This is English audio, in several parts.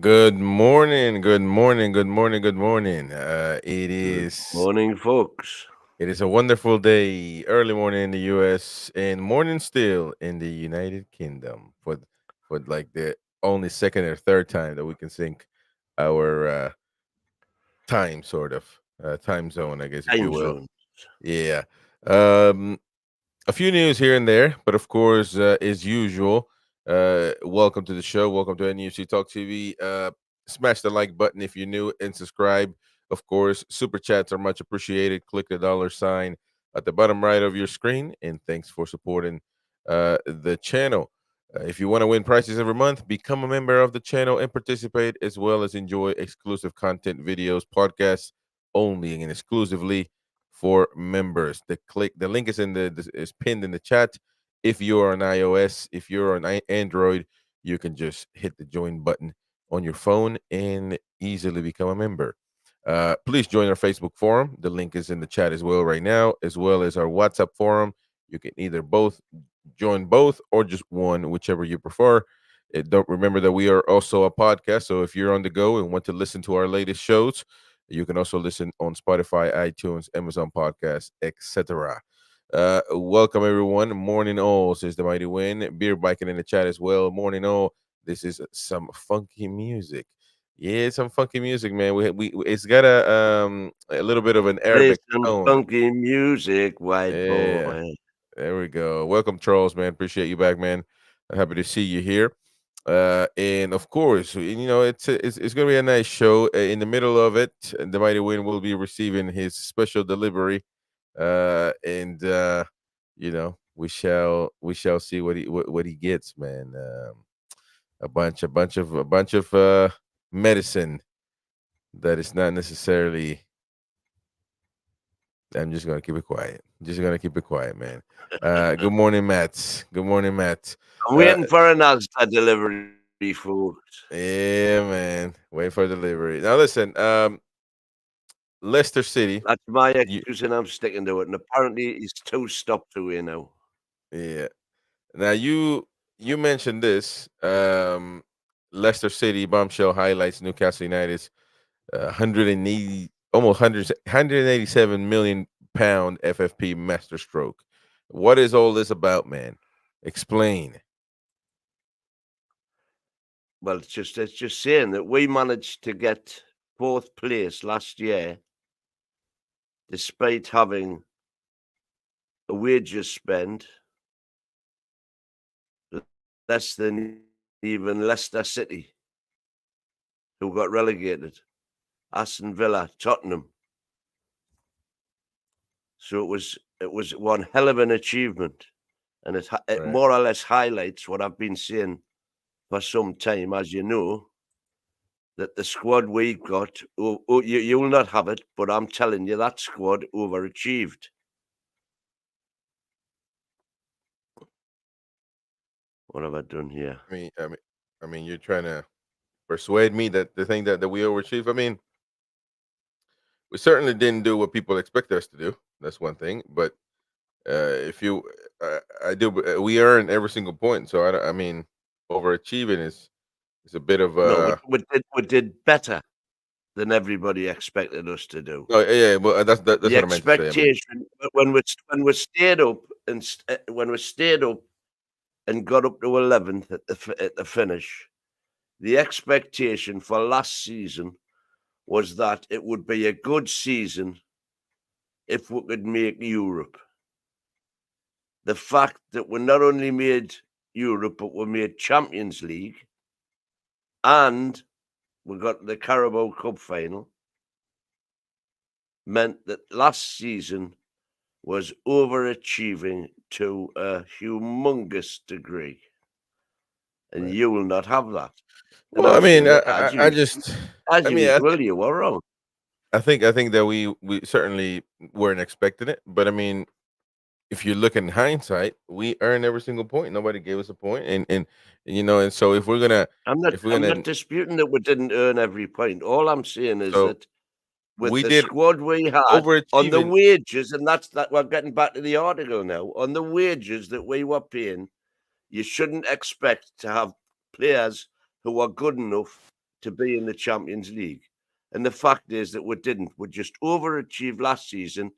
Good morning, good morning, good morning, good morning. It Good is morning, folks. it is a wonderful day, early morning in the U.S. and morning still in the United Kingdom for like the only second or third time that we can sync our time, sort of time zone, I guess, if you Time will. zone. Yeah. Um, a few news here and there, but of course, as usual, welcome to the show. Welcome to NUFC Talk TV. Smash the like button if you're new and subscribe. Of course, super chats are much appreciated. Click the dollar sign at the bottom right of your screen, and thanks for supporting the channel. If you want to win prizes every month, become a member of the channel and participate, as well as enjoy exclusive content, videos, podcasts only and exclusively for members. The link is is pinned in the chat. If you're on iOS, if you're on Android, you can just hit the join button on your phone and easily become a member. Please join our Facebook forum. The link is in the chat as well right now, as well as our WhatsApp forum. You can either both join both or just one, whichever you prefer. Don't remember that we are also a podcast. So if you're on the go and want to listen to our latest shows, you can also listen on Spotify, iTunes, Amazon Podcasts, etc. Welcome everyone. Morning all, says the mighty win. Beer biking in the chat as well. Morning all. This is some funky music. Yeah, some funky music, man. We it's got a little bit of an Play Arabic some tone. funky music, white Yeah, boy. there we go. Welcome, Charles, man. Appreciate you back, man. Happy to see you here. And of course, it's gonna be a nice show. In the middle of it, the mighty win will be receiving his special delivery, and we shall see what he gets, man. A bunch of medicine that is not necessarily. I'm just gonna keep it quiet. Just gonna keep it quiet, man. Good morning, Matt. Good morning, Matt. I'm Uh, waiting for an Asda delivery, folks. yeah, man. Wait for delivery. Now, listen. Leicester City. That's my You, excuse, and I'm sticking to it. And apparently, it's two stop to here now. yeah. Now you mentioned this. Leicester City bombshell highlights Newcastle United's 180 almost 187 million pound FFP masterstroke. What is all this about, man? Explain. Well, it's just saying that we managed to get fourth place last year, despite having a wages spend less than even Leicester City, who got relegated, Aston Villa, Tottenham. So it was one hell of an achievement, and it Right. more or less highlights what I've been saying for some time, as you know, that the squad we've got, you'll not have it, but I'm telling you, that squad overachieved. What have I done here? I mean, I mean, you're trying to persuade me that the thing that we overachieve. I mean, we certainly didn't do what people expect us to do. That's one thing. But if you, I do. We earn every single point. So I mean, overachieving is a bit of No, we did better than everybody expected us to do. Oh yeah. Well, that's The what I meant to say. I mean, expectation when we stayed up when we stayed up and got up to 11th at the finish, the expectation for last season was that it would be a good season if we could make Europe. The fact that we not only made Europe, but we made Champions League and we got the Carabao Cup final meant that last season was overachieving to a humongous degree. And right. you will not have that. And Well, I I'm mean, saying that as I usual. just, As I mean, usual, you were wrong. I think that we certainly weren't expecting it, but I mean, if you look in hindsight, we earned every single point. Nobody gave us a point, and so I'm not if we're I'm gonna not disputing that we didn't earn every point. All I'm saying is so that with we the did squad we had on the overachieving. wages, and that's that we're getting back to the article now, on the wages that we were paying, you shouldn't expect to have players who are good enough to be in the Champions League. And the fact is that we didn't. We just overachieved last season,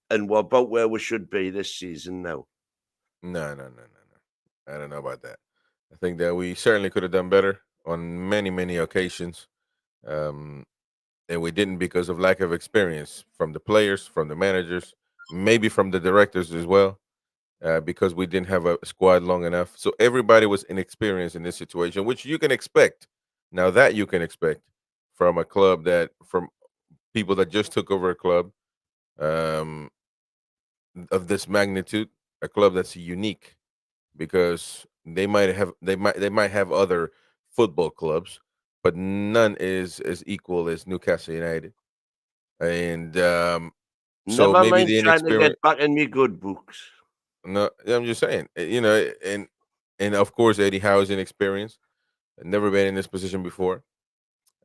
and we're about where we should be this season now. No, no, no, no, no. I don't know about that. I think that we certainly could have done better on many, many occasions. Um, and we didn't because of lack of experience from the players, from the managers, maybe from the directors as well, because we didn't have a squad long enough. So everybody was inexperienced in this situation, which you can expect. Now that you can expect from a club that from people that just took over a club um, of this magnitude, a club that's unique because they might have other football clubs, but none is as equal as Newcastle United. And so Never maybe mind the trying to inexperience. get back in me good books. No, I'm just saying, and of course Eddie Howe's inexperienced, never been in this position before.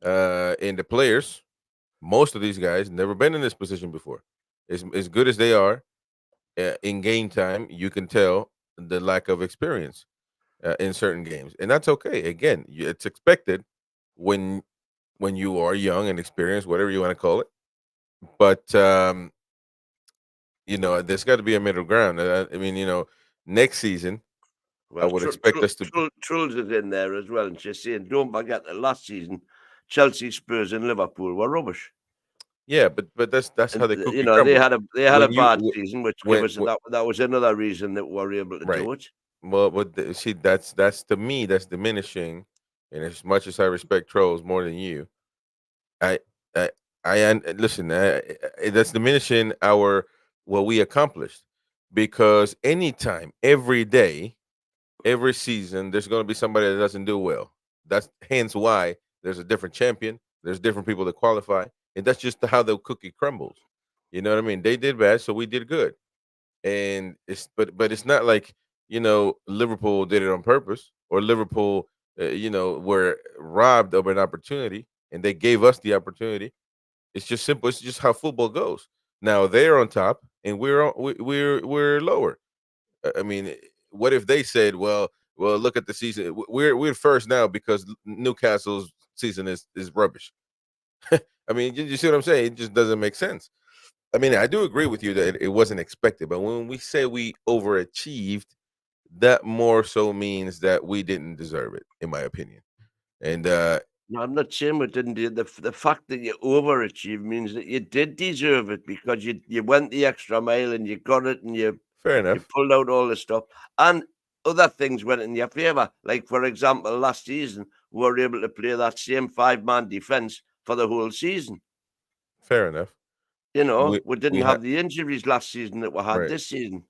And the players, most of these guys, never been in this position before. As good as they are in game time, you can tell the lack of experience in certain games, and that's okay. Again, it's expected when you are young and experienced, whatever you want to call it. But there's got to be a middle ground. I mean, next season I Well, would expect us to. Truls is in there as well, and she's saying, don't forget that last season, Chelsea, Spurs, and Liverpool were rubbish. Yeah, but that's how And the you cookie know crumbles. they had a When you bad season, which gave when, us that was another reason that we were able to right. do it. Well, see, that's to me that's diminishing. And as much as I respect trolls more than you, I I listen. That's diminishing our what we accomplished because anytime, every day, every season, there's going to be somebody that doesn't do well. That's hence why there's a different champion. There's different people that qualify, and that's just how the cookie crumbles. You know what I mean? They did bad, so we did good, and but it's not like Liverpool did it on purpose or Liverpool were robbed of an opportunity and they gave us the opportunity. It's just simple. It's just how football goes. Now they're on top and we're lower. I mean, what if they said, well, look at the season. We're first now because Newcastle's season is rubbish. I mean, you see what I'm saying? It just doesn't make sense. I mean, I do agree with you that it wasn't expected, but when we say we overachieved, that more so means that we didn't deserve it, in my opinion. And No, I'm not saying we didn't do the fact that you overachieved means that you did deserve it because you went the extra mile and you got it and fair you enough, pulled out all the stuff and other things went in your favour. Like for example, last season we were able to play that same 5-man defence for the whole season. fair enough. You We know, we didn't we had have the injuries last season that we had right, this season.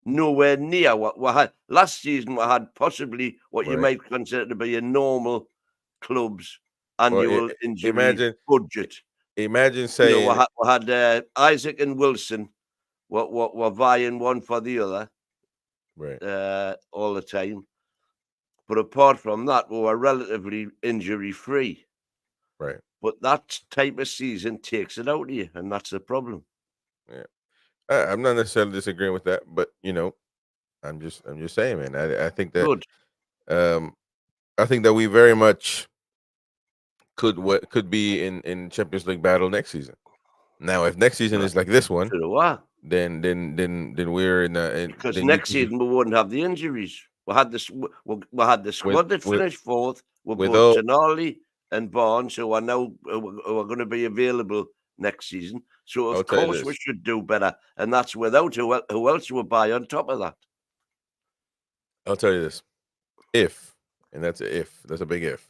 Nowhere near what we had last season. We had possibly what you right. might consider to be a normal club's Well, annual injury imagine budget. imagine You know, saying we had Isaac and Wilson what were vying one for the other right, all the time. But apart from that, we were relatively injury free. right. But that type of season takes it out of you, and that's the problem. Yeah, I'm not necessarily disagreeing with that, but I'm just saying, man. Good. Um, I think that we very much could be in Champions League battle next season. Now, if next season Well, is like this one, so do I. then we're Because then you next can season we wouldn't have the injuries. We had this. We had the with squad that with finished fourth with with both all. Tonali and Barnes, who are now who are going to be available next season. So I'll of tell you course we this. should do better, and that's without who else will buy on top of that. I'll tell you this. If and that's a if. That's a big if.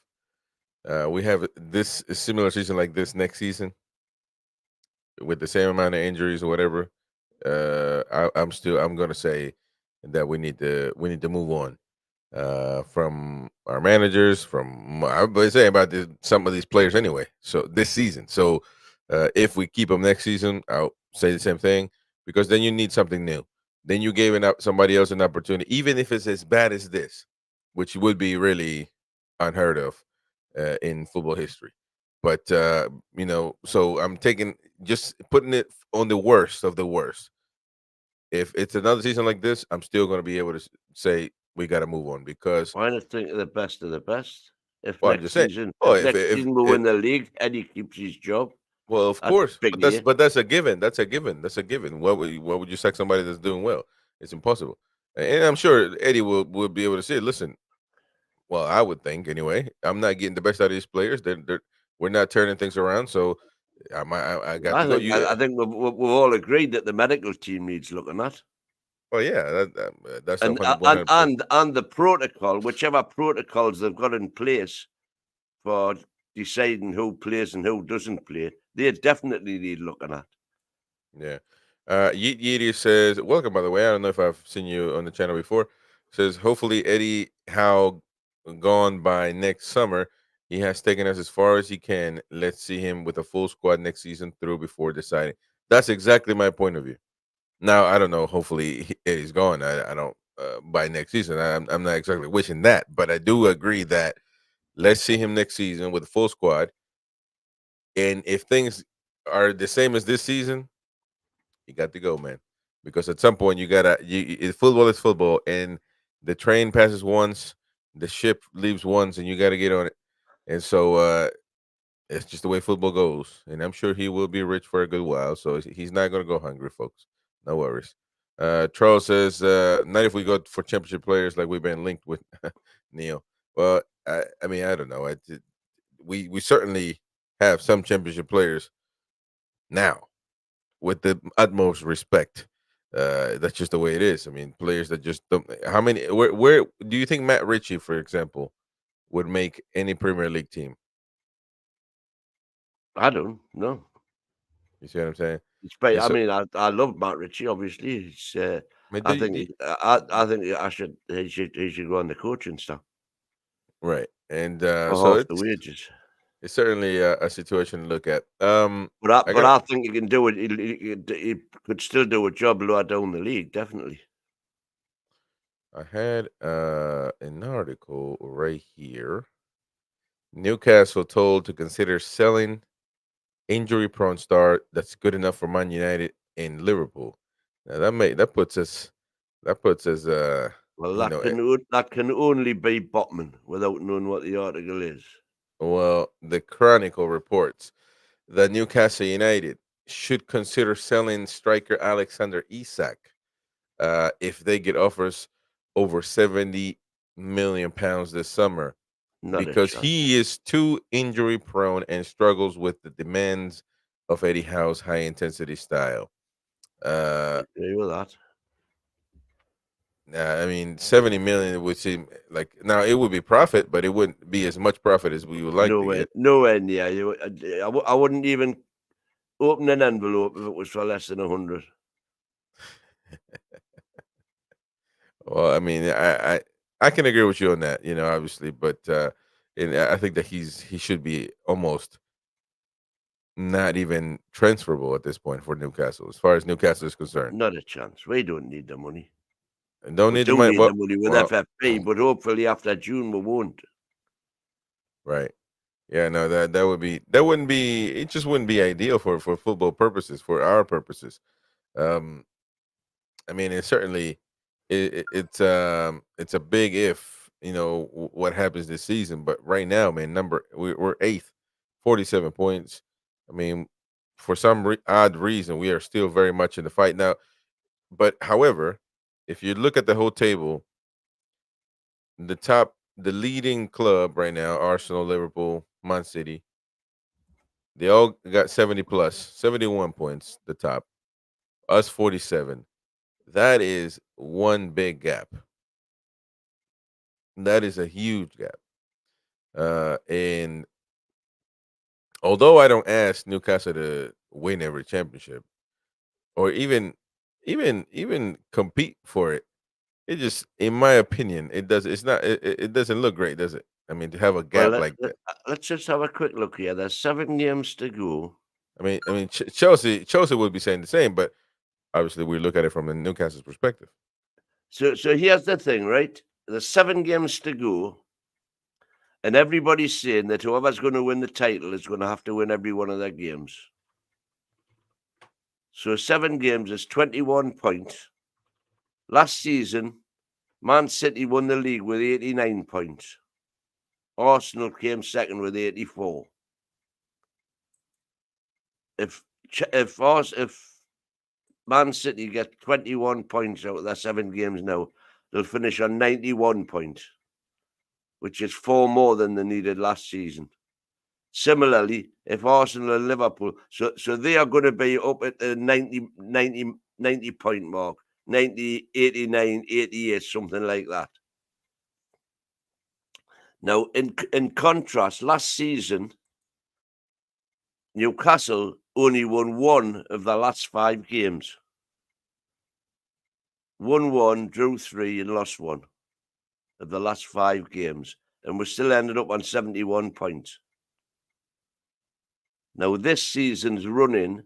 We have this a similar season like this next season with the same amount of injuries or whatever. I'm gonna say that we need to move on from our managers, from I would say about some of these players anyway. So this season, so if we keep them next season, I'll say the same thing because then you need something new. Then you gave somebody else an opportunity, even if it's as bad as this, which would be really unheard of in football history. But so I'm taking just putting it on the worst of the worst. If it's another season like this, I'm still going to be able to say we got to move on because Why not think of the best of the best? If Well, I'm next just saying. season, Oh, we if win the league, Eddie keeps his job. well, of That's course, big, yeah. but that's a given. That's a given. That's a given. What would you sack somebody that's doing well? It's impossible. And I'm sure Eddie will be able to say, listen. Well, I would think anyway. I'm not getting the best out of these players. We're not turning things around. So I got to go. You I think we've all agreed that the medical team needs looking at. well, yeah, that's a hundred one hundred percent. And the protocol, whichever protocols they've got in place for deciding who plays and who doesn't play, they definitely need looking at. Yeah. Yeet Yeety says, welcome, by the way. I don't know if I've seen you on the channel before. Says, hopefully Eddie Howe gone by next summer. He has taken us as far as he can. Let's see him with a full squad next season through before deciding. That's exactly my point of view. Now, I don't know. Hopefully Eddie's gone. I don't by next season. I'm not exactly wishing that, but I do agree that let's see him next season with a full squad. And if things are the same as this season, you got to go, man. Because at some point you gotta football is football, and the train passes once, the ship leaves once, and you gotta get on it. And so it's just the way football goes. And I'm sure he will be rich for a good while, so he's not gonna go hungry, folks. No worries. Charles says, not if we go for championship players like we've been linked with Neil. Well, I mean, I don't know. We certainly have some championship players now with the utmost respect. That's just the way it is. I mean, players that just don't. How many? Where do you think Matt Ritchie, for example, would make any Premier League team? I don't know. You see what I'm saying? I So, mean, I love Matt Ritchie. Obviously, it's, I mean, I think I think he should go on the coaching staff right, and for so half the wages. it's certainly a situation to look at. I But got I think he can do it. He could still do a job lower down the league, definitely. I had an article right here. Newcastle told to consider selling injury-prone star that's good enough for Man United and Liverpool. Now that puts us Well, you know that can only be Botman without knowing what the article is. well, the Chronicle reports that Newcastle United should consider selling striker Alexander Isak if they get offers over 70 million pounds this summer Not a because chance. he is too injury prone and struggles with the demands of Eddie Howe's high intensity style. I Uh, agree with that. I mean, 70 million would seem like now it would be profit, but it wouldn't be as much profit as we would like to get. Nowhere near. I wouldn't even open an envelope if it was for less than 100. Well, I mean, I can agree with you on that, obviously, but and I think that he should be almost not even transferable at this point for Newcastle, as far as Newcastle is concerned. Not a chance. We don't need the money. And don't We need the do money. need Well, the money with well, FFP, but hopefully after June we won't. right. Yeah, no, that wouldn't be it just wouldn't be ideal for football purposes, for our purposes. Um I mean, it certainly it's a big if, what happens this season, but right now, man, we're 8th, 47 points. I mean, for some odd reason, we are still very much in the fight now. But however, if you look at the whole table, the leading club right now, Arsenal, Liverpool, Man City, they all got 70 plus, 71 points, the top. Us 47. That is one big gap. That is a huge gap. And although I don't ask Newcastle to win every championship or even compete for it, it just, in my opinion, it doesn't look great, does it? I mean, to have a Well, gap like that. let's just have a quick look here. There's 7 games to go. I mean, Chelsea would be saying the same, but obviously we look at it from the Newcastle's perspective. So here's the thing, right? There's 7 games to go, and everybody's saying that whoever's going to win the title is going to have to win every one of their games. So 7 games is 21 points. Last season, Man City won the league with 89 points Arsenal came second with 84. If Man City get 21 points out of their 7 games now, they'll finish on 91 points, which is 4 more than they needed last season. Similarly, if Arsenal and Liverpool, so they are going to be up at the 90 point mark, 90, 89, 88, something like that. Now, in contrast, last season, Newcastle only won 1 of the last 5 games. Won 1, drew 3, and lost 1 of the last 5 games. And we still ended up on 71 points. Now, this season's running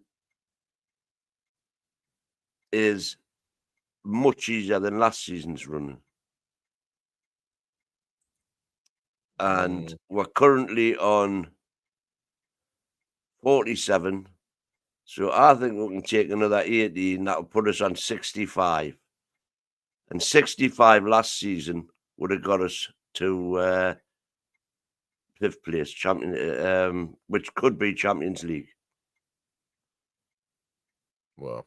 is much easier than last season's running. And we're currently on 47. So I think we can take another 18. That will put us on 65. And 65 last season would have got us to 5th place, which could be Champions League. Well,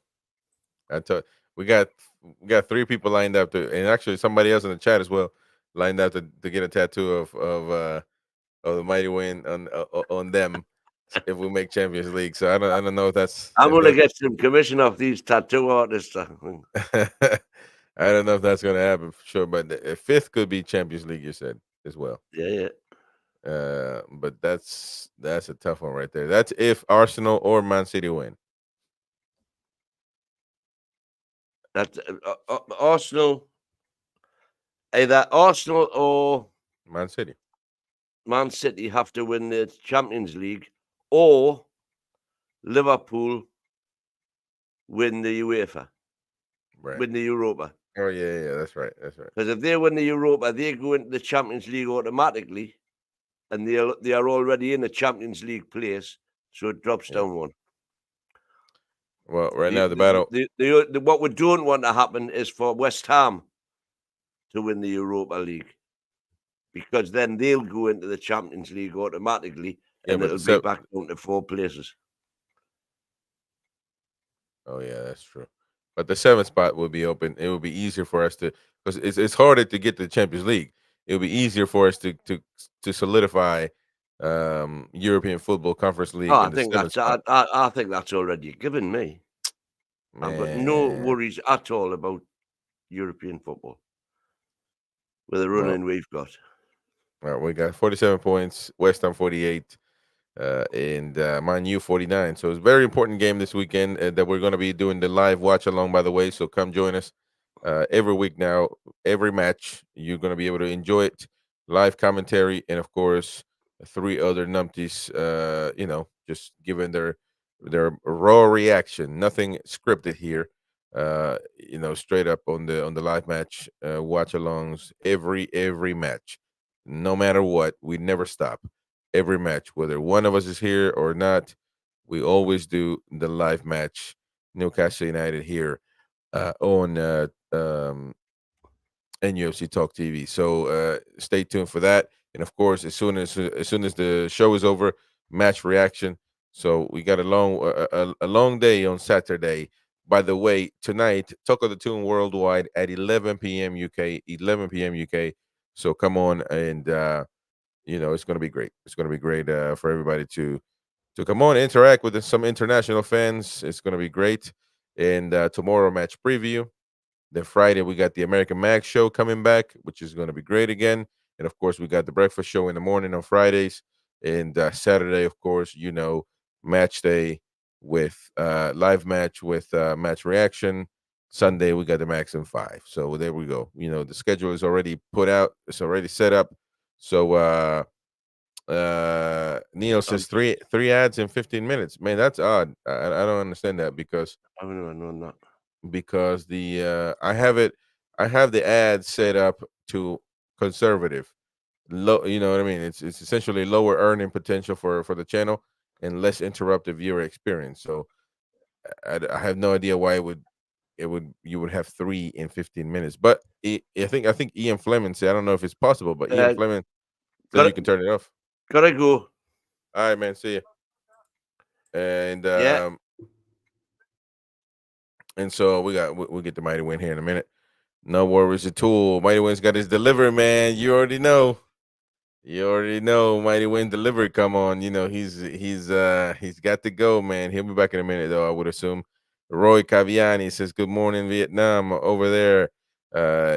we got 3 people lined up to, and actually somebody else in the chat as well lined up to get a tattoo of the mighty win on them if we make Champions League. So I don't know if that's. I'm gonna get some commission off these tattoo artists. I don't know if that's going to happen for sure, but the 5th could be Champions League. You said as well. Yeah. But that's a tough one right there. That's if Arsenal or Man City win. That's Arsenal. Either Arsenal or Man City. Man City have to win the Champions League, or Liverpool win the UEFA, Right. win the Europa. Oh yeah, that's right. Because if they win the Europa, they go into the Champions League automatically, and they are already in the Champions League place, so it drops down 1. Well, right now the battle. What we don't want to happen is for West Ham to win the Europa League, because then they'll go into the Champions League automatically, and it'll be back down to 4 places. Oh yeah, that's true. But the 7th spot will be open. It will be easier for us to, because it's harder to get to the Champions League. It'll be easier for us to solidify European Football Conference League. I think that's already given me. Man. I've got no worries at all about European football with the running we've got. All right, we got 47 points, West Ham 48, and Man U 49. So it's a very important game this weekend that we're going to be doing the live watch along, by the way. So come join us every week now. Every match, you're going to be able to enjoy it. Live commentary, and of course, 3 other numpties, just giving their raw reaction. Nothing scripted here. Straight up on the live match, watch alongs every match. No matter what, we never stop. Every match, whether one of us is here or not, we always do the live match. Newcastle United here on NUFC Talk TV. So stay tuned for that. And of course, as soon as the show is over, match reaction. So we got a long day on Saturday. By the way, tonight, Talk of the Tune worldwide at 11 p.m. UK, 11 p.m. UK. So come on, and it's going to be great. It's going to be great for everybody to come on, interact with some international fans. It's going to be great. And tomorrow, match preview. Then Friday, we got the American Mag show coming back, which is going to be great again. And of course, we got the breakfast show in the morning on Fridays. And Saturday, of course, match day with live match with match reaction. Sunday, we got the Max and 5. So there we go. The schedule is already put out. It's already set up. So Neil says three ads in 15 minutes. Man, that's odd. I don't understand that, because I haven't even known that. Because I have the ad set up to conservative, low. You know what I mean? It's essentially lower earning potential for the channel and less interruptive viewer experience. So I have no idea why you would have 3 in 15 minutes. But I think Ian Fleming said, I don't know if it's possible, but Ian Fleming so you Got can turn it off. gotta go. All right, man. See you. And Yeah. so we'll get the Mighty Win here in a minute. No worries at all. Mighty Win's got his delivery, man. You already know. You already know. Mighty Win delivery. Come on. You know he's got to go, man. He'll be back in a minute, though. I would assume. Roy Caviani says, "Good morning, Vietnam, over there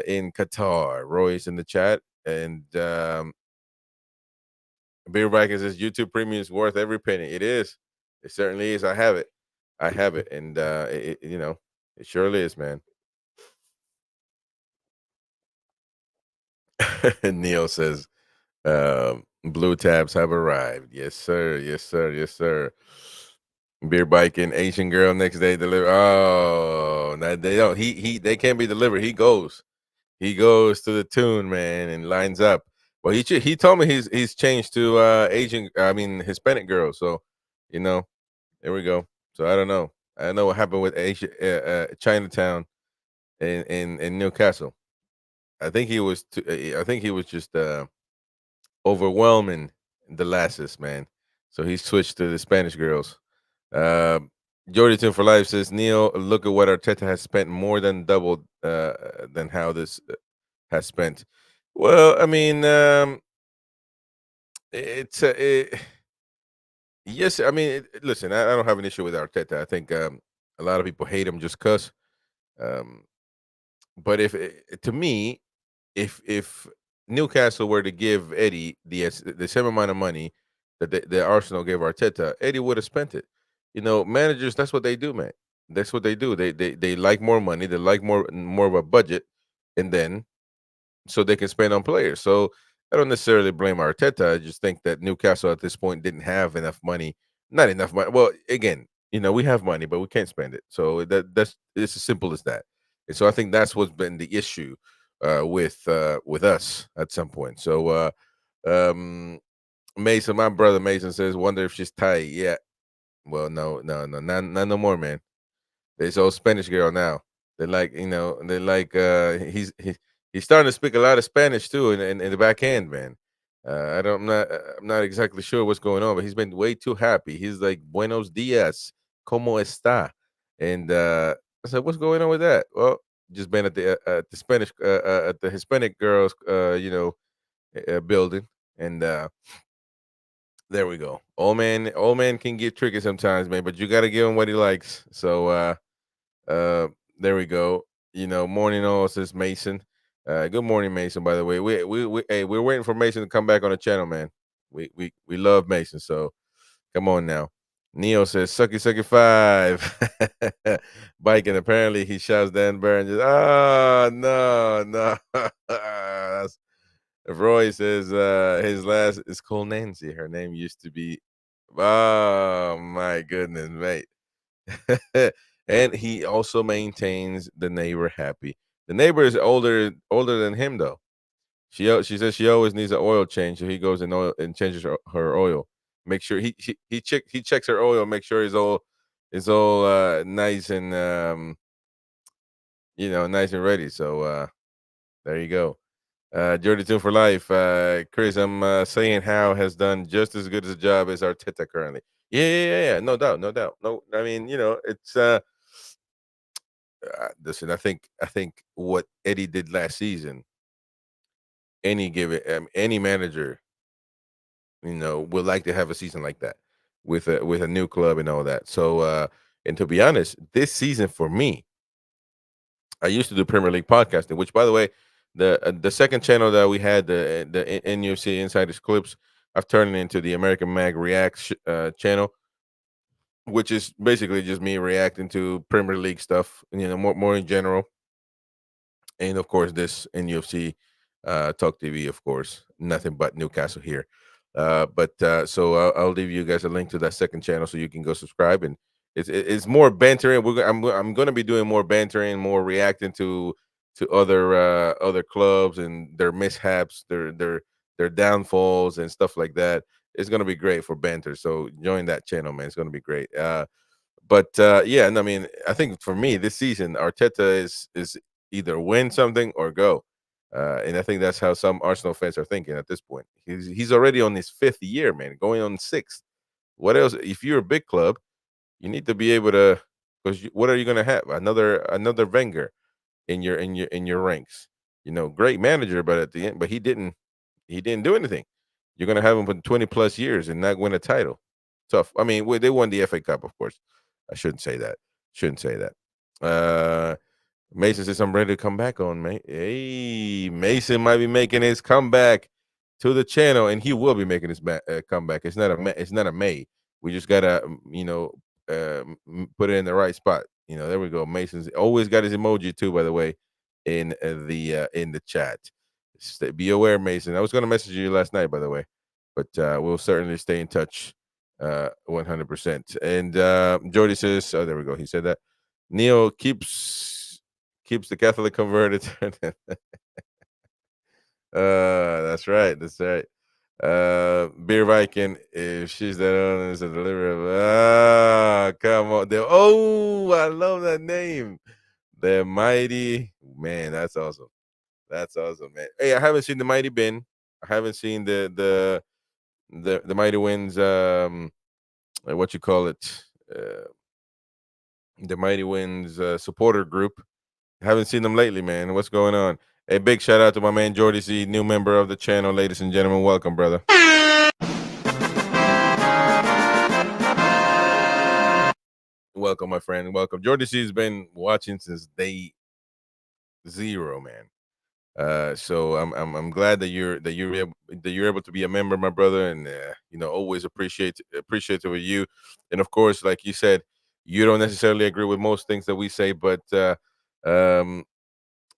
in Qatar." Roy's in the chat, and Beer Viking says, "YouTube Premium is worth every penny." It is. It certainly is. I have it. I have it, and it surely is, man. Neil says, "Blue tabs have arrived." Yes, sir. Yes, sir. Yes, sir. Beer bike and Asian girl next day deliver. Oh, no, they don't. They can't be delivered. He goes. He goes to the tune, man, and lines up. Well, he told me he's changed to Asian. I mean Hispanic girl. So, you know, there we go. So I don't know. I don't know what happened with Asia, Chinatown in Newcastle. I think he was. I think he was just overwhelming the lasses, man. So he switched to the Spanish girls. Uh, Jordy Tune for Life says, Neil, look at what Arteta has spent, more than doubled than how this has spent. Well, I mean, it's yes. I mean, listen, I don't have an issue with Arteta. I think a lot of people hate him just cause. Um, but to me, if Newcastle were to give Eddie the same amount of money that the Arsenal gave Arteta, Eddie would have spent it. You know, managers, that's what they do, man. That's what they do. They like more money. They like more of a budget, and then so they can spend on players. So I don't necessarily blame Arteta. I just think that Newcastle at this point didn't have enough money. Not enough money. Well, again, we have money, but we can't spend it. So that's it's as simple as that. And so I think that's what's been the issue with us at some point. So um Mason, my brother Mason says, wonder if she's tight. Yeah. Well, no, not no more, man. This old Spanish girl now. He's starting to speak a lot of Spanish too in the back end, man. I'm not exactly sure what's going on, but he's been way too happy. He's like, "Buenos dias, cómo está?" And I said, "What's going on with that?" Well, just been at the Spanish at the Hispanic girls building, and there we go. Old man can get tricky sometimes, man, but you got to give him what he likes. So uh, there we go. Morning all, says Mason. Good morning, Mason. By the way, we're waiting for Mason to come back on the channel, man. We love Mason, so come on now. Neo says, "Sucky sucky five." Bike, and apparently he shouts Dan Burr and just, "Oh no, no." That's, Roy says his last is called Nancy. Her name used to be. Oh my goodness, mate. And he also maintains the neighbor happy. The neighbor is older than him, though. She says she always needs an oil change, so he goes and oil and changes her oil. Make sure he checks her oil, make sure it's all nice and nice and ready. So there you go. Jordy Tune for Life. Chris, I'm saying Howe has done just as good as a job as Arteta currently. Yeah. No doubt, no doubt. No, I mean, it's listen. I think what Eddie did last season, any manager, would like to have a season like that with a new club and all that. So, and to be honest, this season for me, I used to do Premier League podcasting, which, by the way, the second channel that we had, the NUFC Insiders Clips, I've turned it into the American Mag Reacts channel, which is basically just me reacting to Premier League stuff, more in general, and of course this NUFC Talk TV, of course, nothing but Newcastle here. But so I'll leave you guys a link to that second channel so you can go subscribe, and it's more bantering. I'm going to be doing more bantering, more reacting to other clubs and their mishaps, their downfalls and stuff like that. It's going to be great for banter. So join that channel, man. It's going to be great. But yeah, and I mean, I think for me this season, Arteta is either win something or go. And I think that's how some Arsenal fans are thinking at this point. He's already on his fifth year, man, going on sixth. What else? If you're a big club, you need to be able to. Because what are you going to have? Another Wenger in your ranks. Great manager, but at the end, but he didn't do anything. You're going to have him for 20 plus years and not win a title. Tough. I mean, they won the FA Cup, of course. I shouldn't say that. Shouldn't say that. Mason says I'm ready to come back on, mate. Hey, Mason might be making his comeback to the channel, and he will be making his comeback. It's not a May. We just gotta, put it in the right spot. There we go. Mason's always got his emoji too, by the way, in the chat. Be aware, Mason. I was gonna message you last night, by the way, but we'll certainly stay in touch, 100%. And Jordy says, oh, there we go. He said that. Neil keeps the Catholic converted. That's right. That's right. Beer Viking, if she's that owner, is a delivery. Come on. I love that name. The Mighty. Man, that's awesome. That's awesome, man. Hey, I haven't seen the Mighty Bin. I haven't seen the Mighty Winds, what you call it? The Mighty Winds supporter group. Haven't seen them lately, man. What's going on? A big shout out to my man Jordy C, new member of the channel, ladies and gentlemen. Welcome, brother. Welcome, my friend. Welcome. Jordy C has been watching since day zero, man. So I'm glad that you're able to be a member, my brother, and always appreciative of you. And of course, like you said, you don't necessarily agree with most things that we say, um,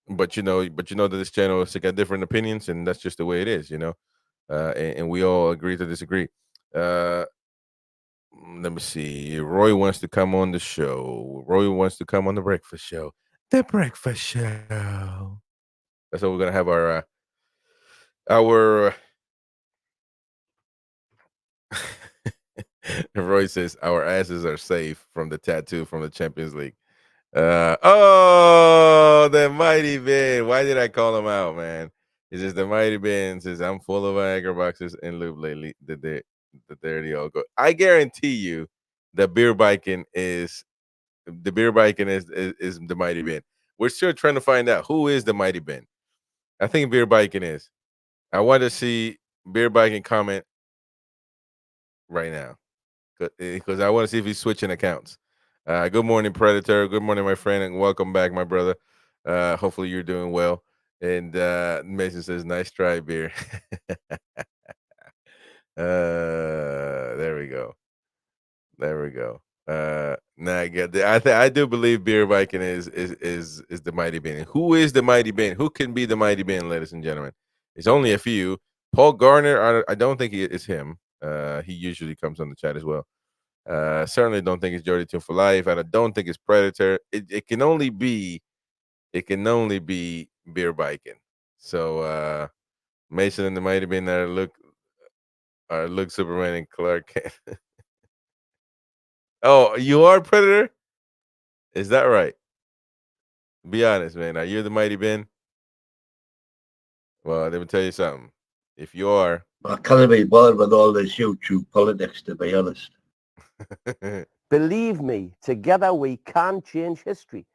but that this channel has got different opinions, and that's just the way it is, and we all agree to disagree. Let me see. Roy wants to come on the show. Roy wants to come on the breakfast show. The breakfast show. That's what we're gonna have our. Roy says our asses are safe from the tattoo from the Champions League. The Mighty Ben. Why did I call him out, man? He says the Mighty Ben says I'm full of Viagra boxes and lube lately. There they all go. I guarantee you, the beer biking is the Mighty Ben. We're still trying to find out who is the Mighty Ben. I think beer biking is. I want to see beer biking comment right now because I want to see if he's switching accounts. Good morning, Predator. Good morning, my friend, and welcome back, my brother. Hopefully you're doing well. And Mason says, "Nice try, beer." There we go. There we go. Now I get I do believe beer Viking is the Mighty Ben. Who is the Mighty Ben? Who can be the Mighty Ben, ladies and gentlemen? It's only a few. Paul Garner, I don't think it's him. He usually comes on the chat as well. Certainly don't think it's Jordy Tune for Life, and I don't think it's Predator. It can only be beer biking. So Mason and the Mighty Ben are Luke Superman and Clark Kent. Oh, you are Predator? Is that right? Be honest, man. Are you the Mighty Ben? Well, let me tell you something. If you are, I can't be bothered with all this YouTube politics, to be honest. Believe me, together we can change history.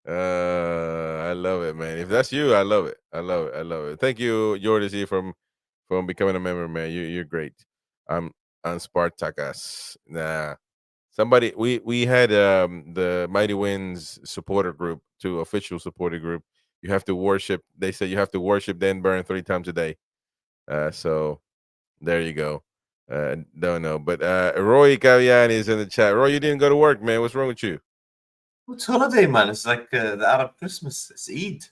I love it, man. If that's you, I love it. I love it. I love it. Thank you, Jordan, from becoming a member, man. You're great. I'm on Spartacus. Nah. Somebody we had the Mighty Winds supporter group, to official supporter group. You have to worship. They said you have to worship then burn 3 times a day. So there you go. Don't know. But Roy Gaviani is in the chat. Roy, you didn't go to work, man. What's wrong with you? It's holiday, man. It's like the Arab Christmas. It's Eid.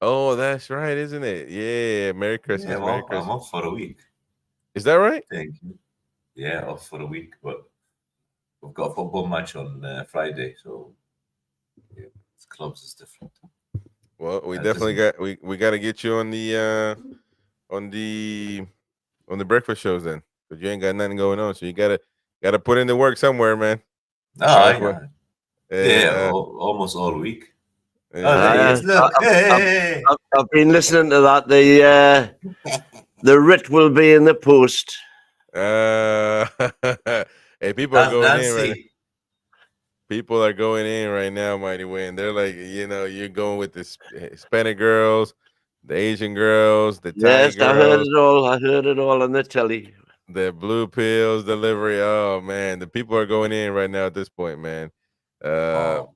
Oh, that's right, isn't it? Yeah. Merry Christmas. Yeah, Merry I'm Christmas. off for a week. Is that right? Thank you. Yeah, off for a week, but we've got a football match on Friday, so yeah, clubs is different. Well, we definitely we got to get you on the breakfast shows then, because you ain't got nothing going on. So you gotta put in the work somewhere, man. No, yeah, almost all week. Oh, there he Uh, is. Look. I've- Hey. I've been listening to that. The writ will be in the post. Hey, people are That's going in right now. Nancy. People are going in right now, Mighty Win. They're like, you're going with the Hispanic girls, the Asian girls, the Thai Yes, I heard girls, it all. I heard it all on the telly. the blue pills delivery. Oh man, the people are going in right now at this point, man. Oh,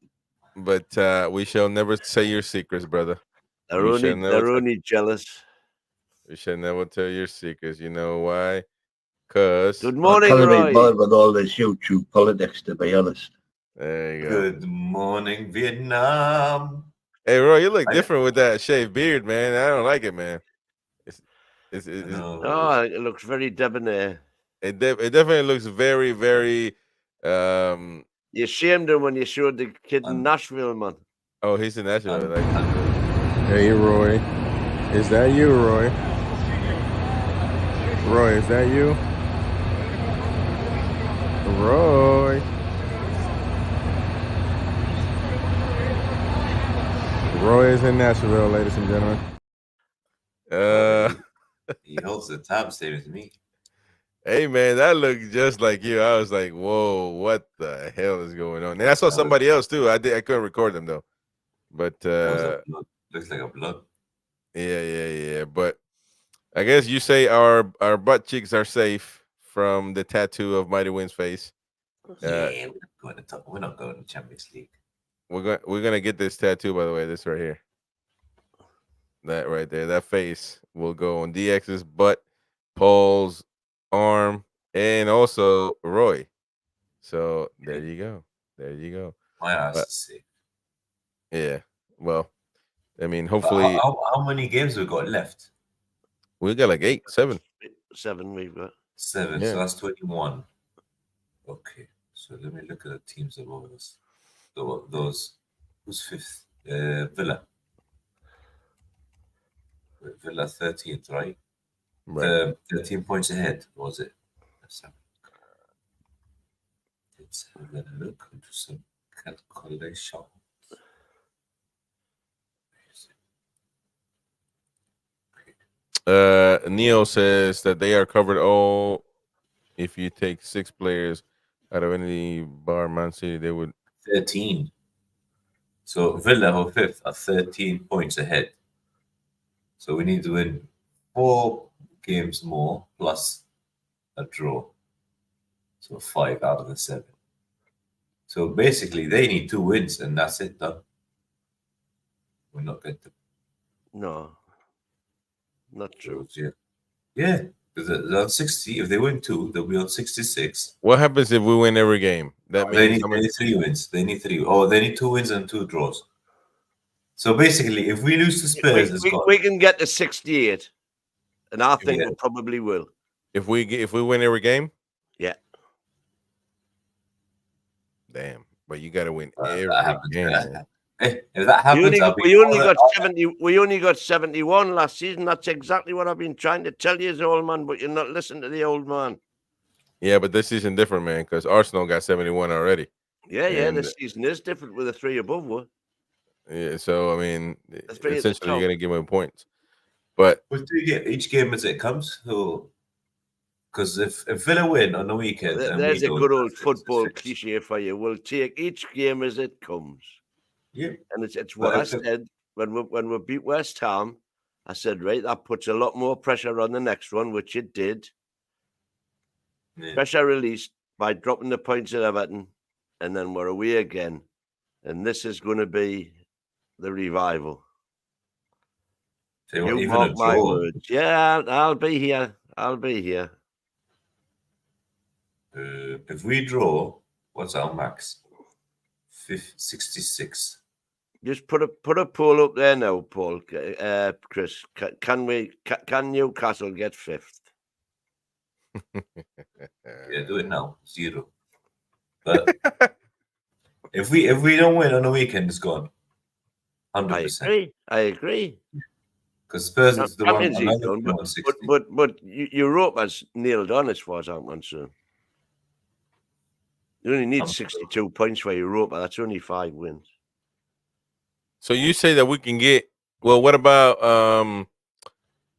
But we shall never say your secrets, brother. They're only jealous. We shall never tell your secrets. You know why? Cause Good I morning, can't be Roy. bothered with all this YouTube politics, to be honest. there you go. good morning, Vietnam. Hey, Roy, you look I- different with that shaved beard, man. I don't like it, man. It's No. Oh, it looks very debonair. it definitely looks very, very. You shamed him when you showed the kid in I'm- Nashville, man. Oh, he's in Nashville. I'm- Like, I'm- hey, Roy, is that you, Roy? Roy, is that you? Roy. Roy is in Nashville, ladies and gentlemen. he holds the tab same as me. Hey man, that looked just like you. I was like, whoa, what the hell is going on? And I saw That was- somebody else too. I couldn't record them though. But That was a blood. Looks like a blood. yeah. But I guess you say our butt cheeks are safe from the tattoo of Mighty Win's face. Yeah, we're not going to Champions League. We're gonna get this tattoo, by the way. This right here. That right there. That face will go on DX's butt, Paul's arm, and also Roy. So there you go. There you go. My ass But- is sick. Yeah. Well, I mean, But hopefully how many games we got left? we got like 8, 7. 7 we've got. 7. Yeah. So that's 21. Okay. So let me look at the teams above us. Those. Who's fifth? Villa. Villa 13th, right? Right. 13 points ahead, was it? Let's have a look into some calculation. Neo says that they are covered all. If you take 6 players out of any bar Man City, they would 13. So Villa are fifth are 13 points ahead. So we need to win 4 games more plus a draw. So 5 out of the 7. So basically they need 2 wins and that's it done. We're not going to. No, not true. Yeah. Because they're on 60. If they win 2, they'll be on 66. What happens if we win every game? That They means need 3 wins. They need 3. Oh, they need 2 wins and 2 draws. So basically, if we lose to Spurs, it's gone. We can get to 68, and I think Yeah. we probably will. if we win every game, Yeah. damn. But you got to win That every happens. game. man. Hey, if that happens, I'll be We only more got than- 70. We only got 71 last season. That's exactly what I've been trying to tell you, old man. But you're not listening to the old man. Yeah, but this season different, man, because Arsenal got 71 already. Yeah. And- This season is different with the 3 above one. Yeah, so I mean, three at the essentially, you're top. gonna give them points. But We'll do each game as it comes. So, because if Villa win on the weekend, and There's we a don't, good old that's football fixed. cliche for you. We'll take each game as it comes. Yeah, And it's what But I if it- said when we beat West Ham. I said, right, that puts a lot more pressure on the next one, which it did. yeah. Pressure released by dropping the points at Everton, and then we're away again. And this is going to be the revival. Tell you what, You even mark a my draw, words. Yeah, I'll be here. I'll be here. if we draw, what's our max? 66. Just put a poll up there now, Paul. Chris, can Newcastle get 5th? Yeah, do it now. 0. But if we don't win on the weekend, it's gone. 100%. I agree. Because Spurs is the one. Champions League Another done, one on 60. but Europa's nailed on as far as I'm concerned. You only need 62 points for Europa. That's only 5 wins. So you say that we can get, well, what about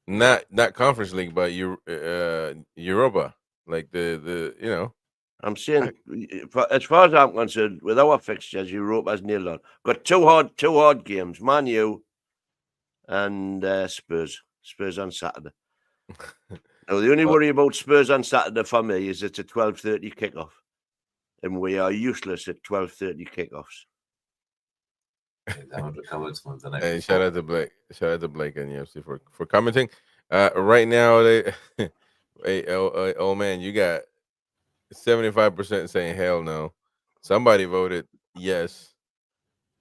not Conference League, but Europa, like the you know. I'm saying, as far as I'm concerned, with our fixtures, Europa's nailed on. Got two hard games, Man U and Spurs. Spurs on Saturday. Now, the only worry about Spurs on Saturday for me is it's a 12:30 kickoff, and we are useless at 12:30 kickoffs. Hey, shout out to Blake. Shout out to Blake and UFC for commenting. Right now, they, hey, oh man, you got 75% saying hell no. Somebody voted yes,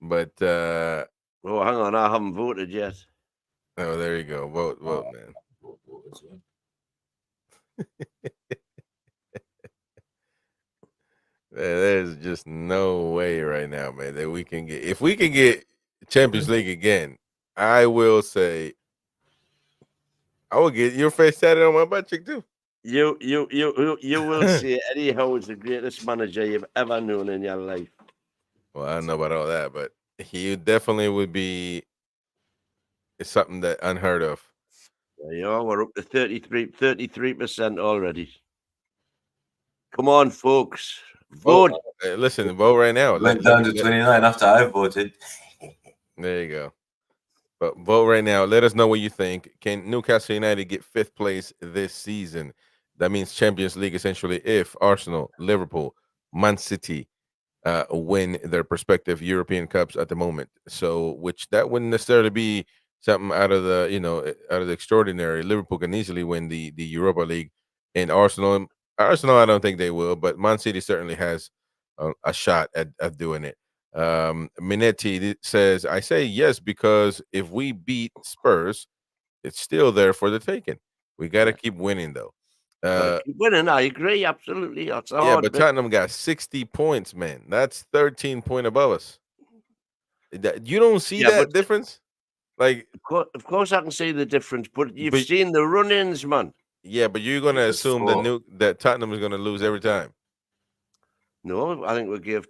but oh, hang on, I haven't voted yet. Oh, there you go. Vote, man. There's just no way right now, man, that we can get. If we can get Champions League again, I will say, I will get your face tatted on my butt cheek too. You will see Eddie Howe is the greatest manager you've ever known in your life. Well, I don't know about all that, but he definitely would be something that unheard of. There you are. We're up to 33% already. Come on, folks. Vote. Listen, vote right now. Went down to 29 after I voted. There you go. But vote right now. Let us know what you think. Can Newcastle United get 5th place this season? That means Champions League, essentially, if Arsenal, Liverpool, Man City win their respective European Cups at the moment. So, which that wouldn't necessarily be something out of the, out of the extraordinary. Liverpool can easily win the Europa League, and Arsenal, I don't think they will, but Man City certainly has a shot at doing it. Minetti says, I say yes because if we beat Spurs, it's still there for the taking. We got to keep winning, though. Keep winning, I agree, absolutely. That's yeah, but Tottenham got 60 points, man. That's 13 points above us. You don't see that difference? Like, of course, I can see the difference, but you've seen the run-ins, man. Yeah, but you're gonna assume that Tottenham is gonna lose every time. No, I think we'll give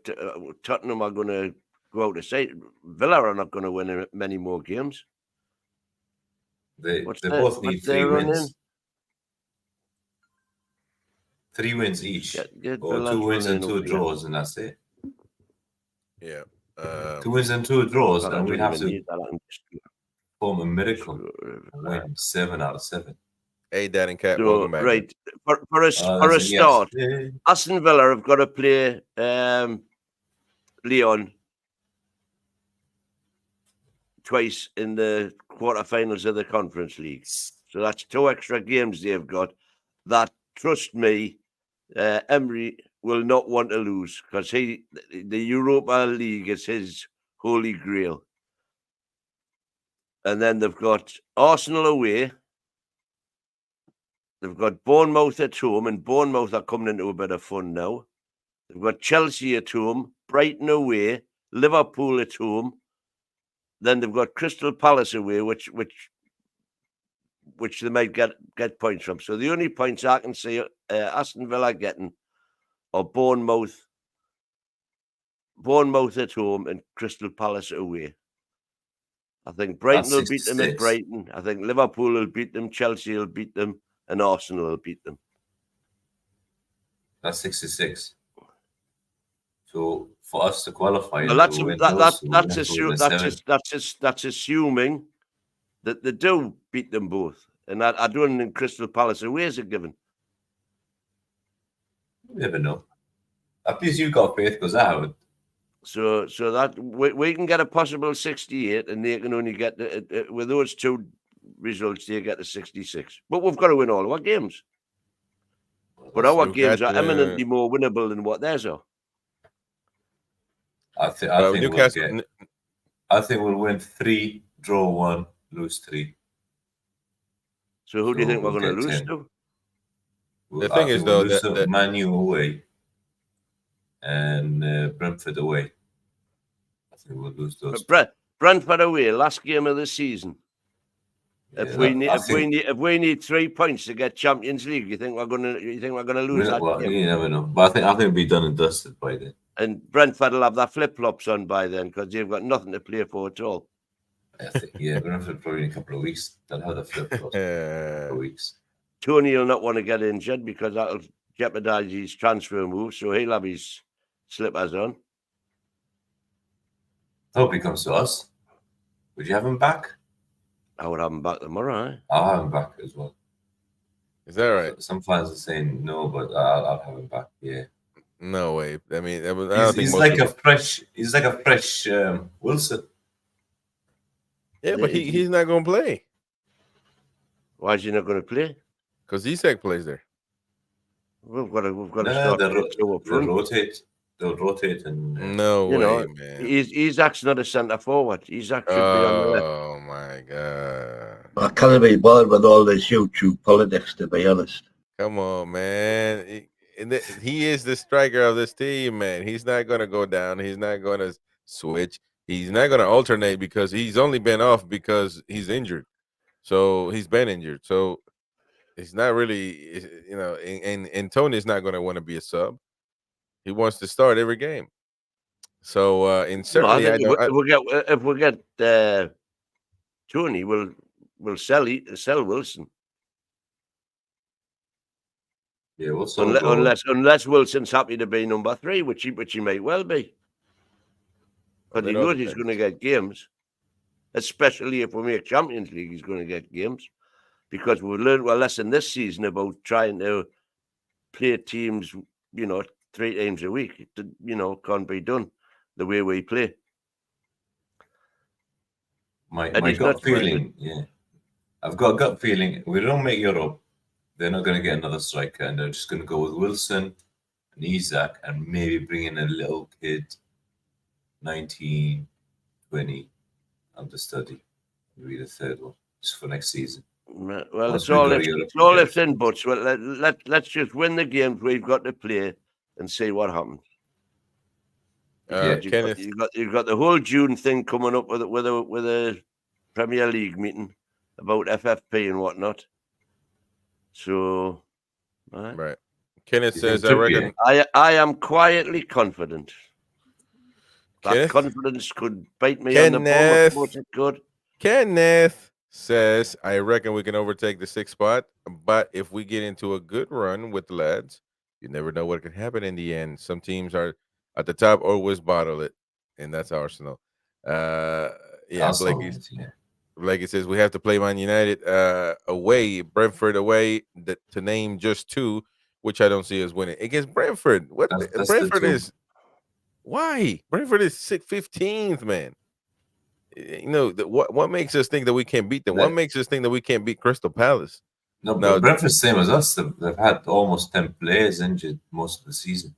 Tottenham are going to go out to say Villa are not going to win many more games. They both need 3 wins. 3 wins each. Or 2 wins and 2 draws, and that's it. Yeah. 2 wins and 2 draws, and we have to form a miracle and win 7 out of 7. Hey, Dad and Cat, welcome back. Right. For a start, Aston Villa have got to play Lyon twice in the quarterfinals of the Conference League. So that's 2 extra games they've got. That, trust me, Emery will not want to lose because the Europa League is his holy grail. And then they've got Arsenal away. They've got Bournemouth at home, and Bournemouth are coming into a bit of fun now. They've got Chelsea at home, Brighton away, Liverpool at home. Then they've got Crystal Palace away, which they might get points from. So the only points I can see Aston Villa getting are Bournemouth at home and Crystal Palace away. I think Brighton will beat them at Brighton. I think Liverpool will beat them, Chelsea will beat them, and Arsenal will beat them. That's 66. So for us to qualify, well, that's assuming that they do beat them both, and I don't think Crystal Palace away is a given. You never know. At least you've got faith because I haven't. So that we can get a possible 68, and they can only get with those 2 results, they get the 66. But we've got to win all our games. But our games are eminently more winnable than what theirs are. I think we'll win 3, draw 1, lose 3. So who do you think we're going to lose to? The thing is, though, that Man U away and Brentford away. I think we'll lose those. Brentford away, last game of the season. Yeah, if we need 3 points to get Champions League, you think we're going to lose that game? You never know. But I think we'll be done and dusted by then. And Brentford will have their flip-flops on by then because they've got nothing to play for at all. I think, yeah, Brentford probably in a couple of weeks. They'll have the flip-flops in a couple of weeks. Tony will not want to get injured because that'll jeopardise his transfer move, so he'll have his slippers on. Hope he comes to us. Would you have him back? I would have him back tomorrow, eh? I'll have him back as well. Is that right? Some fans are saying no, but I'll have him back. Yeah. No way. I mean, I don't think He's most like people... He's like a fresh Wilson. Yeah, but he's not going to play. Why is he not going to play? Because Isak plays there. We've got to No, start they'll with two up front. rotate. They'll rotate and No You way, know, man. Isak's not a centre forward. Isak should be on the left. Oh my god! I can't be bothered with all this YouTube politics, to be honest. Come on, man. He is the striker of this team, man. He's not gonna go down. He's not gonna switch. He's not gonna alternate because he's only been off because he's injured. So he's been injured. So it's not really, you know. And Tony's not gonna want to be a sub. He wants to start every game. So and certainly, No, I think if we get Tony, we'll sell Wilson. yeah, we'll sort of Unless Wilson's happy to be number 3, which he might well be, but he knows he's going to get games, especially if we make Champions League. He's going to get games because we've learned a lesson this season about trying to play teams, 3 times a week. It, can't be done the way we play. My gut feeling, yeah. I've got a gut feeling we don't make Europe, they're not going to get another striker, and they're just going to go with Wilson and Isak and maybe bring in a little kid, 19, 20, understudy, maybe the third one, just for next season. Well, it's all ifs and buts. Well, let's just win the games we've got to play and see what happens. You've got the whole June thing coming up with a Premier League meeting about FFP and whatnot. So, right. Kenneth says, I reckon I am quietly confident. That confidence could bite me on the bum. It could. Kenneth says, I reckon we can overtake the 6th spot, but if we get into a good run with the lads, you never know what can happen in the end. Some teams are at the top always bottle it, and that's Arsenal. Blakey says we have to play Man United away, Brentford away, to name just 2, which I don't see as winning against Brentford. That's Brentford is? Why Brentford is 15th, man? What makes us think that we can't beat them? What makes us think that we can't beat Crystal Palace? No, but Brentford's same as us. They've had almost 10 players injured most of the season.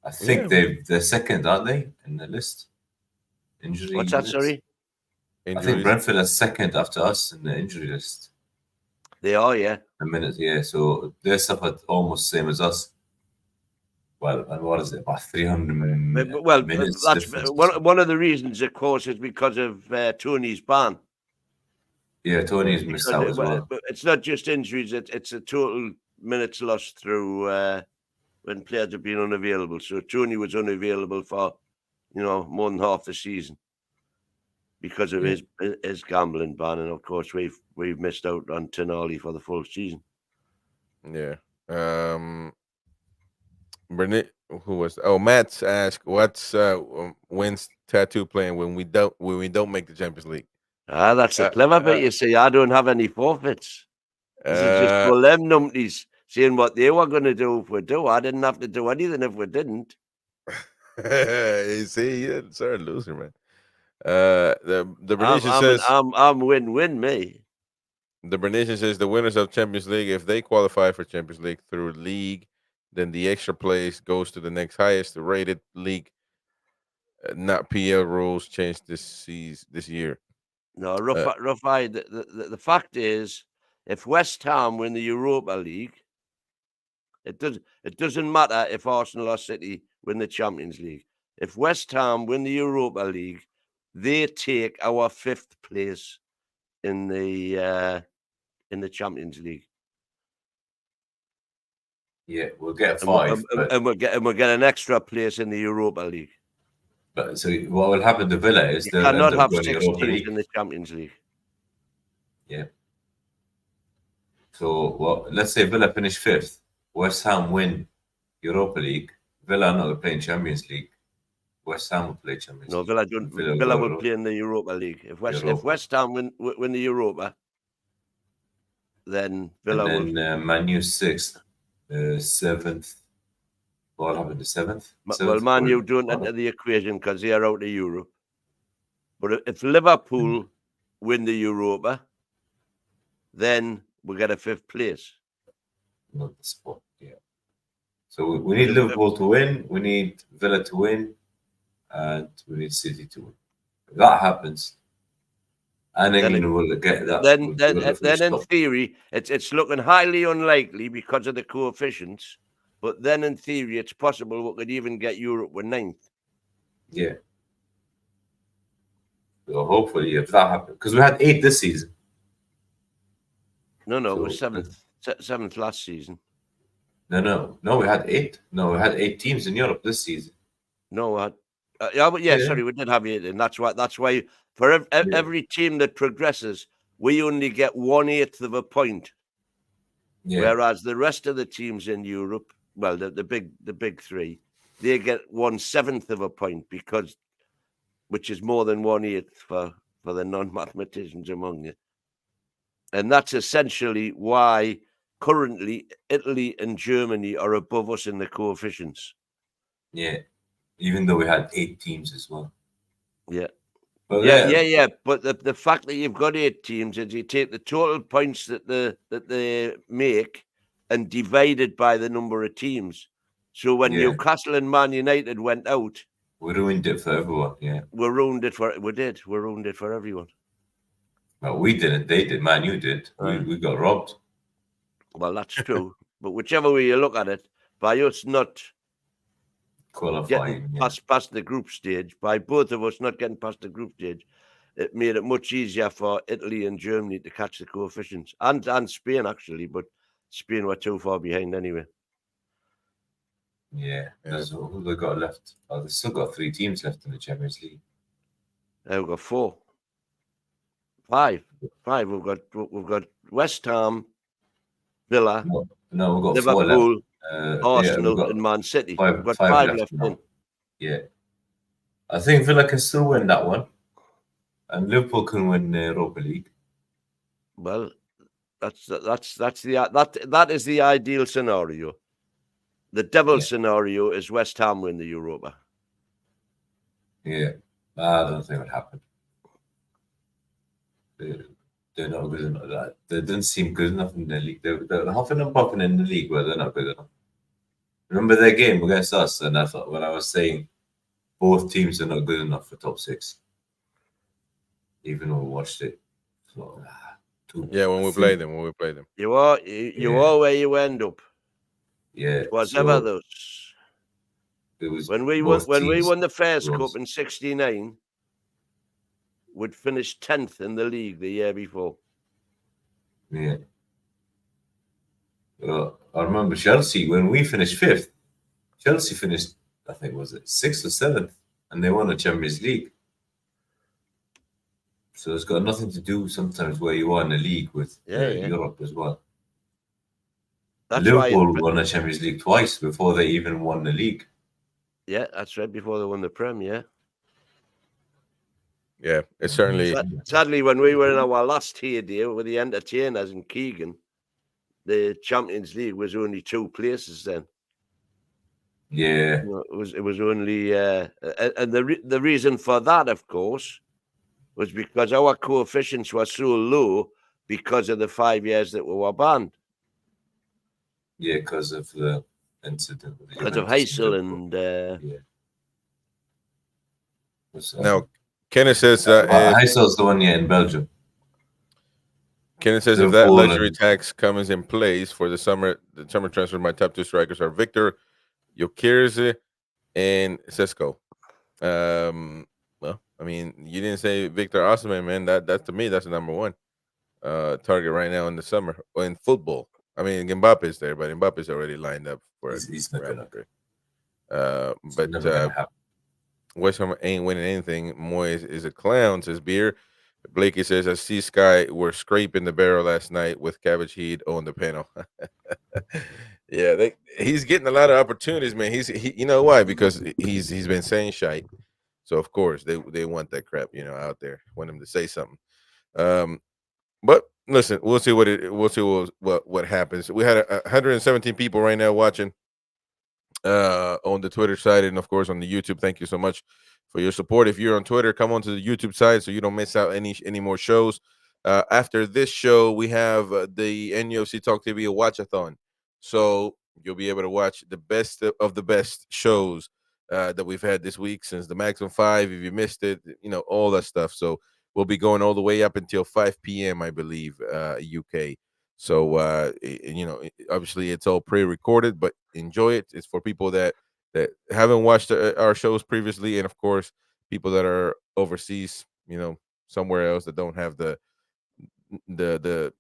I think they're second, aren't they, in the list? Injury. What's that? Sorry. I think Brentford are second after us in the injury list. They are, yeah. So they suffered almost the same as us. Well, and what is it? About 300 minutes. That's one of the reasons, of course, is because of Tony's ban. Yeah, Tony's missed out as well. It's not just injuries; it's a total minutes lost through when players have been unavailable. So Tony was unavailable for more than half the season because of his gambling ban, and of course we've missed out on Tonali for the full season. Yeah. Matt's asked, what's when's Tattoo playing when we don't make the Champions League? That's a clever bit. You see, I don't have any forfeits. This is just for them numpties seeing what they were going to do if we do. I didn't have to do anything if we didn't. You see, you're a loser, man. The Bernician says I'm win-win, me. The Bernician says the winners of Champions League, if they qualify for Champions League through league, then the extra place goes to the next highest rated league. Not PL rules changed this year. No, Rafai. The fact is, if West Ham win the Europa League, it doesn't matter if Arsenal or City win the Champions League. If West Ham win the Europa League, they take our 5th place in the Champions League. In the Champions League. Right. Yeah, we'll get And we'll, 5. But, and we'll get an extra place in the Europa League. but so what will happen to Villa is You they'll end cannot up have going 6 Europa teams League. in the Champions League. Yeah. So, well, let's say Villa finish 5th. West Ham win Europa League. Villa are not playing Champions League. West Ham will play Champions No, League. Villa will play in the Europa League. If West Ham win the Europa, then Villa will. And then Man U 6th, 7th. What happened to 7th? Well, Man U don't enter the equation because they are out of Europe. But if Liverpool win the Europa, then we get a 5th place. Not the spot, yeah. So we need Liverpool to win, we need Villa to win, and we need City to win. If that happens, and England will get that. Then in theory, it's looking highly unlikely because of the coefficients. But then in theory, it's possible we could even get Europe with 9th. Yeah. So hopefully, if that happens, because we had 8 this season. No, it was 7th last season. No, we had 8. No, we had 8 teams in Europe this season. No, sorry, we did have 8, and that's why for every team that progresses, we only get 1/8 of a point. Yeah. Whereas the rest of the teams in Europe, well, the big 3, they get 1/7 of a point which is more than 1/8 for the non-mathematicians among you. And that's essentially why currently Italy and Germany are above us in the coefficients. Yeah, even though we had 8 teams as well. Yeah. But yeah. But the fact that you've got 8 teams is you take the total points that they make and divide it by the number of teams. So when Newcastle and Man United went out, we ruined it for everyone. Yeah, we ruined it for everyone. Well, we didn't. They did. Man, you did. We got robbed. Well, that's true. But whichever way you look at it, by us not qualifying past the group stage, by both of us not getting past the group stage, it made it much easier for Italy and Germany to catch the coefficients, and Spain actually, but Spain were too far behind anyway. Yeah. Who they got left? Oh, they've still got 3 teams left in the Champions League. We've got 4. 5. We've got West Ham, Villa. No, we've got Liverpool, 4 left. Arsenal, and Man City. We've got 5 left in. Yeah, I think Villa can still win that one, and Liverpool can win the Europa League. Well, that is the ideal scenario. The devil scenario is West Ham win the Europa. Yeah, I don't think it would happen. They're not good enough. That they didn't seem good enough in the league. They're huffing and puffing in the league, but they're not good enough. Remember their game against us, and I thought when I was saying both teams are not good enough for top 6, even when we watched it. So, when we played them, you are where you end up. Yeah, it was ever those. It was when we won the Fairs Cup in '69. Would finish 10th in the league the year before. Yeah. I remember Chelsea, when we finished 5th, Chelsea finished, I think, was it 6th or 7th, and they won the Champions League. So it's got nothing to do sometimes where you are in the league with Europe as well. That's Liverpool won the Champions League twice before they even won the league. Yeah, that's right, before they won the Prem, yeah. Yeah, it's certainly. Sadly, when we were in our last heyday with the entertainers in Keegan, the Champions League was only 2 places then. Yeah, it was only, and the reason for that, of course, was because our coefficients were so low because of the 5 years that we were banned. Yeah, because of the incident. Because of Heysel and. Now, Kenneth says Heisel's the one in Belgium. Kenneth says if that luxury tax comes in place for the summer transfer, my top 2 strikers are Victor Gyökeres and Sesko. Well, I mean, you didn't say Victor Osimhen, man. That to me, that's the number 1 target right now in the summer or in football. I mean, Mbappe's there, but Mbappe's already lined up for He's not Real gonna. Madrid. It's But never gonna happen. West Ham ain't winning anything. Moyes is a clown, says Beer. Blakey says, I see Sky were scraping the barrel last night with Cabbage Heat on the panel. Yeah, he's getting a lot of opportunities, man. You know why? Because he's been saying shite. So of course they want that crap, out there. Want him to say something. But listen, we'll see what happens. We had 117 people right now watching on the Twitter side and of course on the YouTube. Thank you so much for your support. If you're on Twitter, come on to the YouTube side so you don't miss out any more shows. After this show, we have the NUFC Talk TV Watchathon. So you'll be able to watch the best of the best shows that we've had this week since the Maximum 5. If you missed it, all that stuff. So we'll be going all the way up until 5 p.m., I believe, UK. So obviously it's all pre-recorded, but enjoy it. It's for people that haven't watched our shows previously, and of course people that are overseas, somewhere else that don't have we're not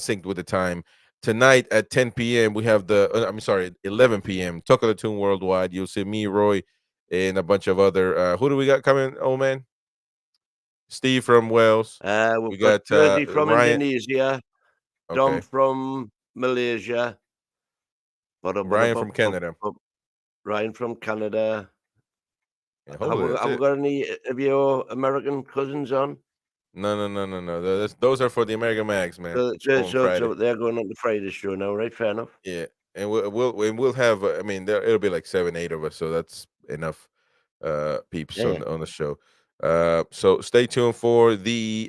synced with the time. Tonight at 10 p.m. we have 11 p.m. Talk of the Tune Worldwide. You'll see me, Roy, and a bunch of other. Who do we got coming, old man? Steve from Wales. We've got Jersey from Ryan. Indonesia, Dom from Malaysia, Ryan from Canada. Ryan from Canada. Yeah, have we got any of your American cousins on? No. Those are for the American Mags, man. So they're going on the Friday show now, right? Fair enough. Yeah, and we'll have. It'll be like 7-8 of us, so that's enough peeps on the show. So stay tuned for the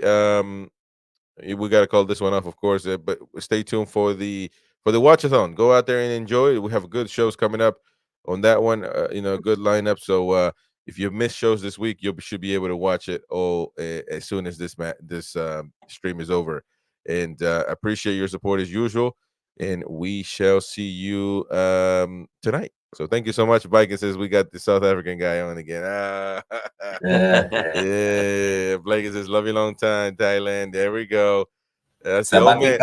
we got to call this one off, of course, but stay tuned for the watchathon. Go out there and enjoy. We have good shows coming up on that one. Good lineup. So if you've missed shows this week, you should be able to watch it all as soon as this stream is over. And appreciate your support as usual. And we shall see you tonight. So thank you so much. Viking says we got the South African guy on again. Yeah. Blake says love you long time, Thailand. There we go. That's the old man.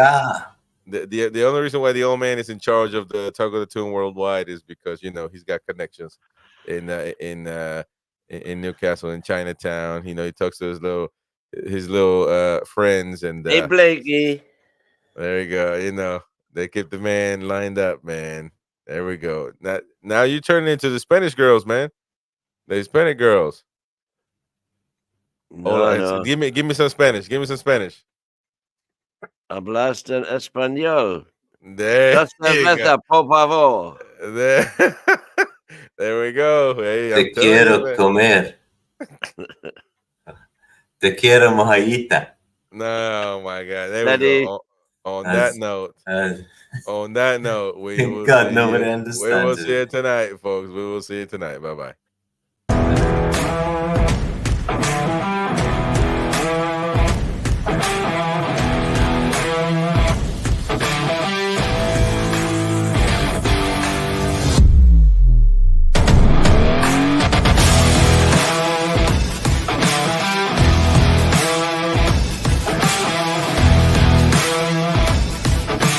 The only reason why the old man is in charge of the Talk of the Tune Worldwide is because he's got connections in Newcastle, in Chinatown. He talks to his little friends and hey Blakey. There you go. They keep the man lined up, man. There we go. Now you turn into the Spanish girls, man. The Hispanic girls. No. Give me some Spanish. Give me some Spanish. Hablas en español. There you go. Por favor. There we go. Hey, Te quiero comer. Te quiero mojadita. No, my God. There we go. On that note, we will see you tonight, folks. We will see you tonight. Bye-bye.